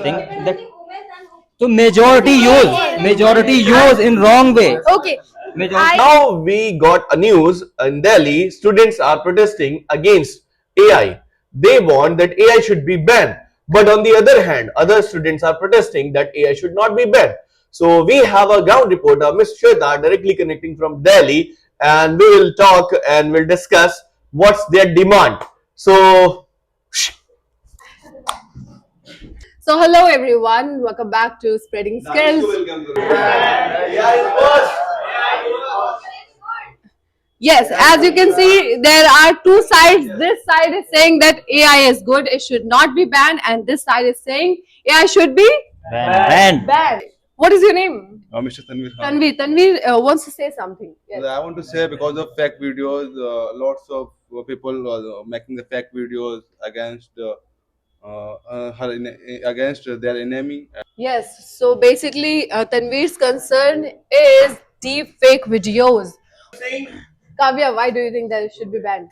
think that so majority use in wrong way. Okay. Majority. Now we got a news in Delhi. Students are protesting against AI. They want that AI should be banned. But on the other hand, other students are protesting that AI should not be banned. So we have a ground reporter, Ms. Shweta, directly connecting from Delhi, and we will talk and we'll discuss what's their demand. So So hello everyone, welcome back to Spreading Skills. Yes, as you can see, there are two sides. This side is saying that AI is good, it should not be banned, and this side is saying AI should be Ban. banned. What is your name? Mr. Tanvir Khan. Tanvir wants to say something. Yes. I want to say because of fake videos, lots of people making the fake videos against against their enemy. Yes, so basically, Tanvir's concern is deep fake videos. Kavya, why do you think that it should be banned?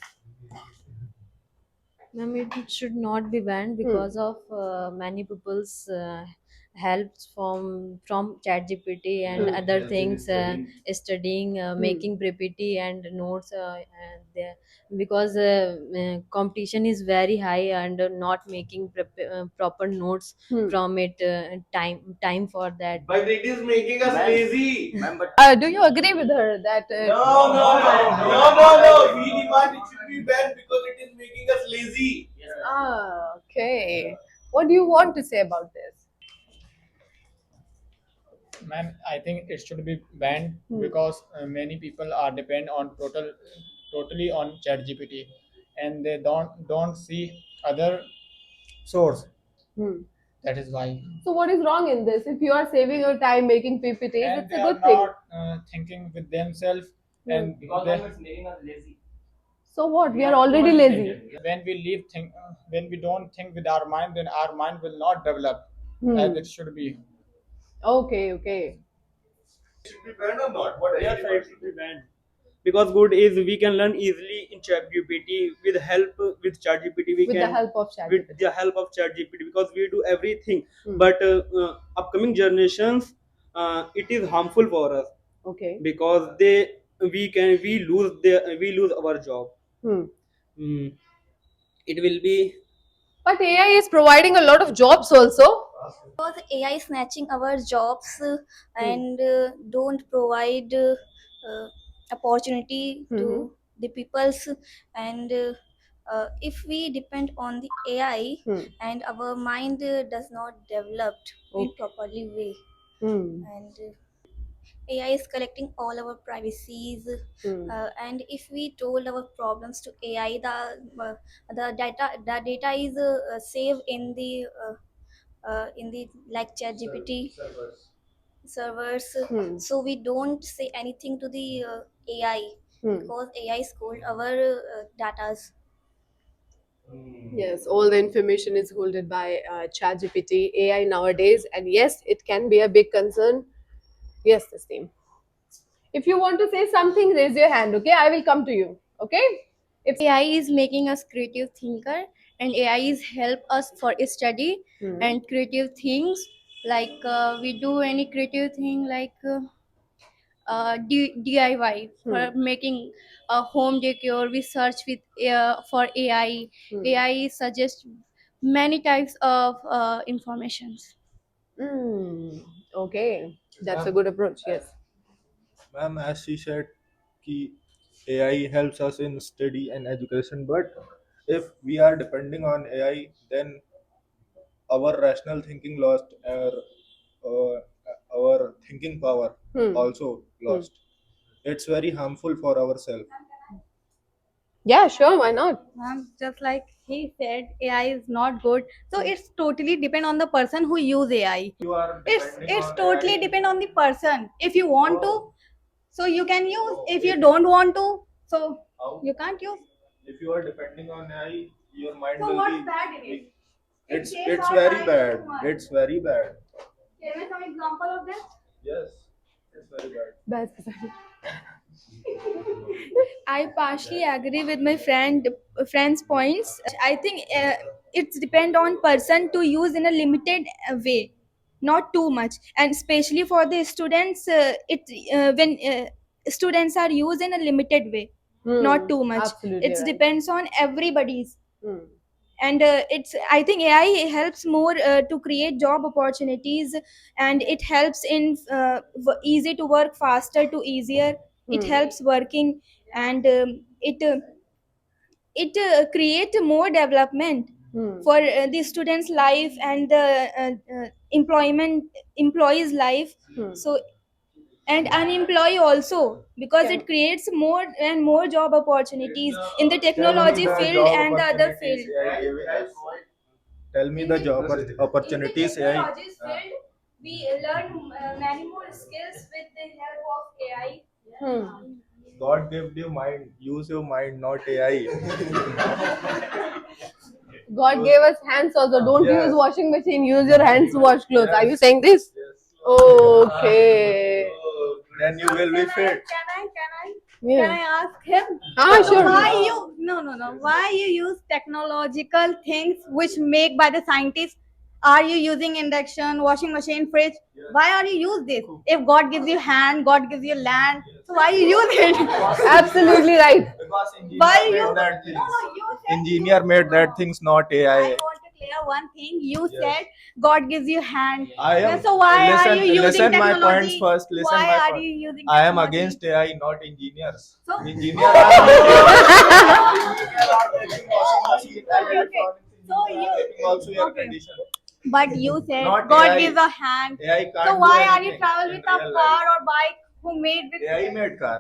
Ma'am, it should not be banned because of many people's helps from ChatGPT and other things, studying, making PPT and notes, because competition is very high and not making proper notes from it, time for that. but it is making us lazy. Do you agree with her that? No. We demand it should be banned because it is making us lazy. Okay. What do you want to say about this? Ma'am, I think it should be banned because many people are depend on totally on ChatGPT, and they don't see other source. Hmm. That is why. So what is wrong in this? If you are saving your time making PPTs, And it's they a are good thing. not thinking with themselves, and So what? We are already lazy. when we when we don't think with our mind, then our mind will not develop as it should be. Okay. Should be banned or not? What Yes, it should be banned. Because good is we can learn easily in ChatGPT with help with ChatGPT. We With can the help of with ChatGPT. the help of ChatGPT because we do everything. But upcoming generations, it is harmful for us Okay. because we lose our job. Mm, it will be But AI is providing a lot of jobs also. Because AI snatching our jobs and don't provide opportunity to the peoples, and if we depend on the AI and our mind does not developed in properly way, and AI is collecting all our privacies, and if we told our problems to AI, the data is saved in the like ChatGPT servers. So we don't say anything to the AI because AI scold our datas. Yes, all the information is holded by ChatGPT, AI nowadays, and yes, it can be a big concern. Yes, Tasneem. If you want to say something, raise your hand. Okay, I will come to you. Okay. If AI is making us creative thinker, and AI is help us for study and creative things, like we do any creative thing like DIY for making a home decor. We search with for AI. AI suggests many types of informations. Okay, that's a good approach. Yes. Ma'am, as she said, ki AI helps us in study and education. But if we are depending on AI, then our rational thinking lost, our thinking power also lost. It's very harmful for ourselves. Yeah, sure. Why not? Just like he said, AI is not good. So it's totally depend on the person who use AI. You are It's totally depend on the person. If you want to, so you can use. If you don't want to, so you can't use. If you are depending on AI, your mind So will what's be. bad in it? It's very bad. It's very bad. Give me some example of that. Yes, it's very bad. Best. I partially agree with my friend's points. I think it's depend on person to use in a limited way, not too much. And especially for the students, when students are used in a limited way, not too much. Absolutely It right. depends on everybody's. Hmm. And I think AI helps more to create job opportunities, and it helps in easy to work faster to easier. It helps working, and it create more development for the students life and the employees life. So, and unemployed also, because it creates more and more job opportunities in the technology field and the other field. Tell me the job opportunities In the AI. technologies field, we learn many more skills with the help of AI. God gave you mind. Use your mind, not AI. God gave us hands also. Don't Yes. use washing machine. Use your hands to wash clothes. Are you Yes. saying this? Yes. Okay. Then you will be fit. Can I ask him? Sure. Why you no why you use technological things which make by the scientists? Are you using induction, washing machine, fridge? Why are you use this? If God gives you hand, God gives you land, so why you use it? Absolutely right. Because engineer Why made you? that things. You said Engineer made that things, not I AI. want to clear one thing. You Yes. said God gives you hand. I am. So why listen, are you using listen my technology? points first. Listen Why my are point. you using I am technology? against AI, not engineers. So- Engineers are making washing machine and Okay. electronics. So Engineers you- are making also air okay. condition. But you said Not God AI. gives a hand. AI can't So do why are you anything travel in with a real car life. or bike who made with? AI made car.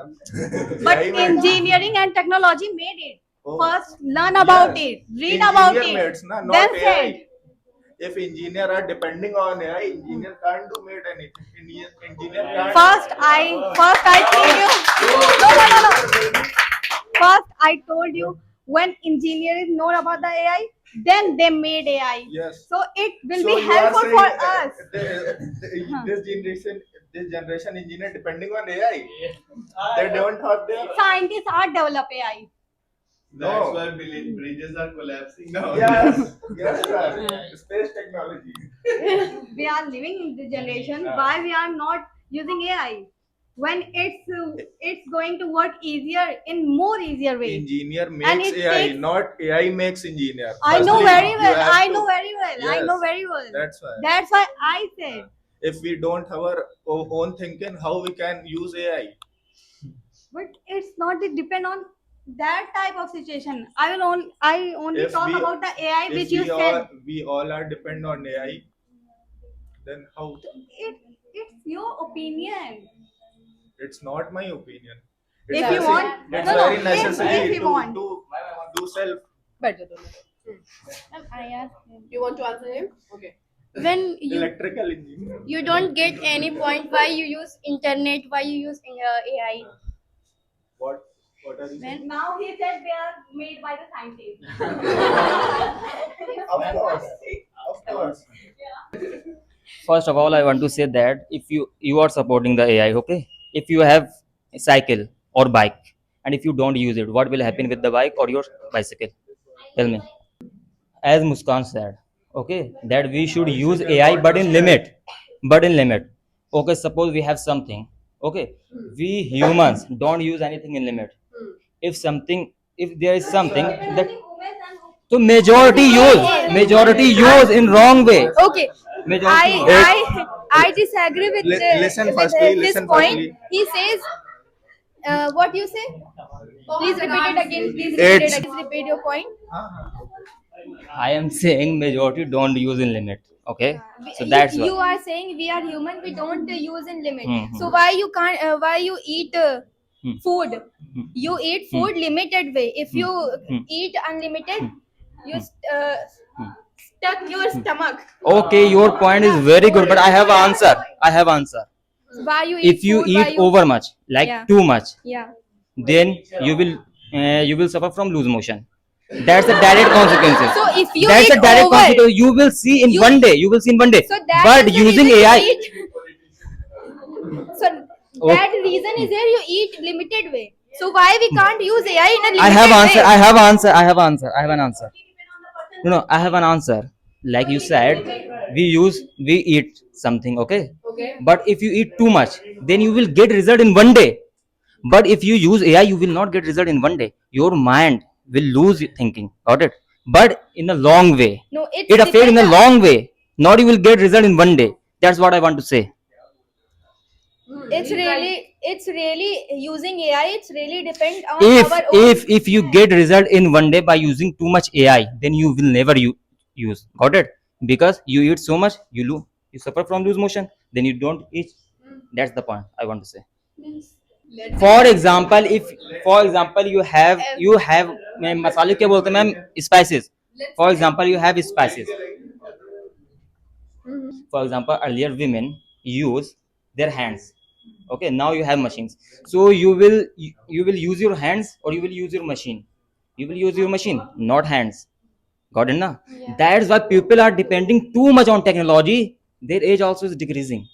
But AI made engineering and technology made it. Oh. First, learn about Yes. it, read about Engineer it, mates, na, not then AI. say. If engineer are depending on AI, engineer can't do made anything. Engineer can't. First, I told you. No. First, I told you when engineers know about the AI, then they made AI. Yes. So it will So be you are helpful saying, for us. this generation engineer depending on AI. They don't have their. Scientists are develop AI. That's why bridges are collapsing now. Yes, yes, sir. Space technology. We are living in this generation. Why we are not using AI? When it's going to work easier in more easier way. Engineer And makes it AI, takes- not AI makes engineer. I know Firstly, very you well. have I to- know very well. I Yes, know very well. That's why. That's why I said. If we don't have our own thinking, how we can use AI? But it's not depend on that type of situation. I only If talk we- about the AI If which you said. we all are depend on AI, then how? It's your opinion. It's not my opinion. If It's you very- want- it's no, very if necessary you to want. do self. Better. I asked him. You want to answer him? Okay. When Electrical engineer. you don't get any point why you use internet, why you use AI. What are you saying? Now he said they are made by the scientists. Of course. Of course. First of all, I want to say that if you are supporting the AI, okay, if you have a cycle or bike and if you don't use it, what will happen with the bike or your bicycle? Tell me. As Muskan said, okay, that we should use AI but in limit. Okay, suppose we have something, okay, we humans don't use anything in limit. If there is something that, so majority use in wrong way. Okay, Majority I disagree with, Listen with firstly, his listen point. firstly. He says, what you say? Please repeat it again. It's- Please repeat your point. I am saying majority don't use in limit. Okay, so that's You why. are saying we are human. We don't use in limit. Mhm. So why you can't? Why you eat food? Hmm. You eat food limited way. If you Hmm. eat unlimited, you stuck your stomach. Okay, your point is very good, but I have answer. Why you eat If you food? Why eat over much, like Yeah. too much, Yeah. then you will suffer from loose motion. That's the direct consequences. So if you That's eat the direct over, consequence. You will see in one day. so that But is the using reason you AI, eat- So that reason is there. You eat limited way. So why we can't use AI in a limited I have answer. way? I have an answer. No, I have an answer. Like you said, we eat something, okay? Okay. But if you eat too much, then you will get result in one day. But if you use AI, you will not get result in one day. Your mind will lose thinking. Got it? But in a long way. No, it's It affect in a depend- long way. Not you will get result in one day. That's what I want to say. it's really using AI. It's really depend on If our own. if you get result in one day by using too much AI, then you will never use. Got it? Because you eat so much, you suffer from loose motion. Then you don't eat. That's the point I want to say. For example, if for example you have मैं मसाले क्या बोलते हैं ma'am spices. For example, you have spices. For example, earlier women use their hands. Okay, now you have machines. So you will use your hands or you will use your machine. You will use your machine, not hands. Got it, na? That's why people are depending too much on technology. Their age also is decreasing.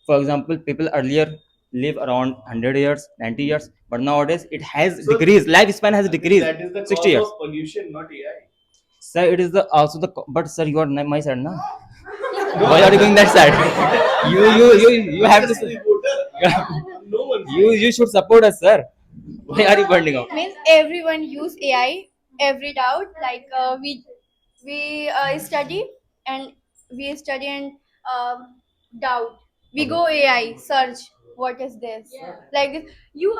For example, people earlier live around 100 years, 90 years, but nowadays it has decreased. Lifespan has decreased. That is the 60 cause years. of pollution, not AI. Sir, it is the also the but sir, you are my side, na? Why are you going that side? You have to. No one. You should support us, sir. Why are you burning out? Means everyone use AI every doubt. Like we study and doubt. We go AI search. What is this? Like this. You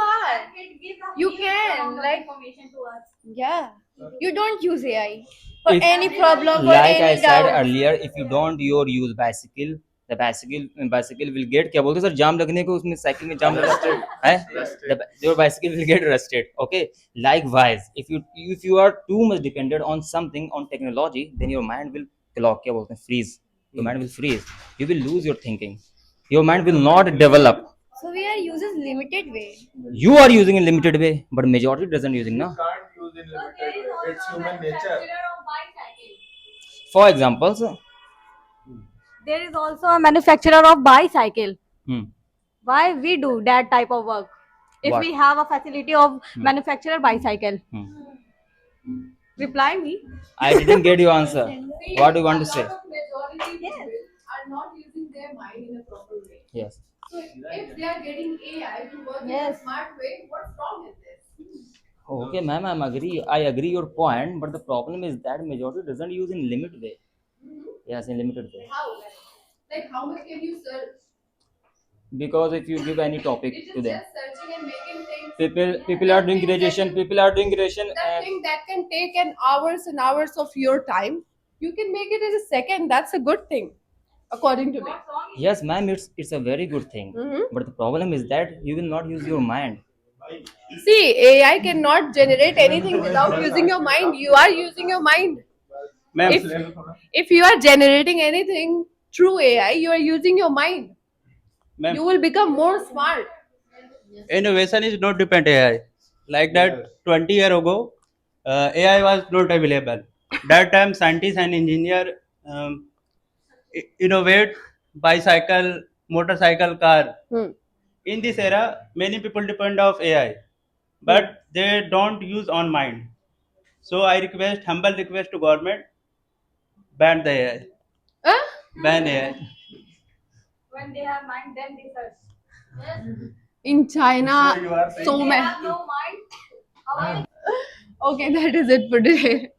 can like yeah. You don't use AI for If- any problem for Like I any said doubt. earlier, if you don't use bicycle, the bicycle will get क्या बोलते हैं sir जाम लगने को उसमें cycle में जाम लगा है your bicycle will get rusted. Okay, likewise if you are too much dependent on something on technology, then your mind will clock क्या बोलते हैं freeze. Your mind will freeze. You will lose your thinking. Your mind will not develop. So we are using limited way. You are using in limited way, but majority doesn't using na. Can't use in limited way. It's human nature. For example, sir, There is also a manufacturer of bicycle. hmm, Why we do that type of work? If What? we have a facility of manufacturer bicycle, hmm. reply me. I didn't get your answer. What do you want to say? Majority are not using their mind in a proper way. Yes. So if they are getting AI to work in a Yes. smart way, what's wrong with this? Okay, ma'am, I agree your point, but the problem is that majority doesn't use in limit way. Yes, in limited way. How? Like how much can you search? Because if you give any topic It to is them, just searching and making things. people are doing graduation. People are doing graduation. That thing that can take an hours and hours of your time, you can make it in a second. That's a good thing, according to me. Yes, ma'am, it's a very good thing. But the problem is that you will not use your mind. See, AI cannot generate anything without using your mind. You are using your mind. If you are generating anything through AI, you are using your mind. Ma'am, You will become more smart. innovation is not depend AI. Like that, 20 year ago, AI was not available. That time, scientists and engineer innovate bicycle, motorcycle, car. In this era, many people depend of AI, but they don't use on mind. So I humble request to government, ban the AI. Huh? Ban AI. When they have mind, then they search. In China, So you are saying so many. No mind. Okay, that is it for today.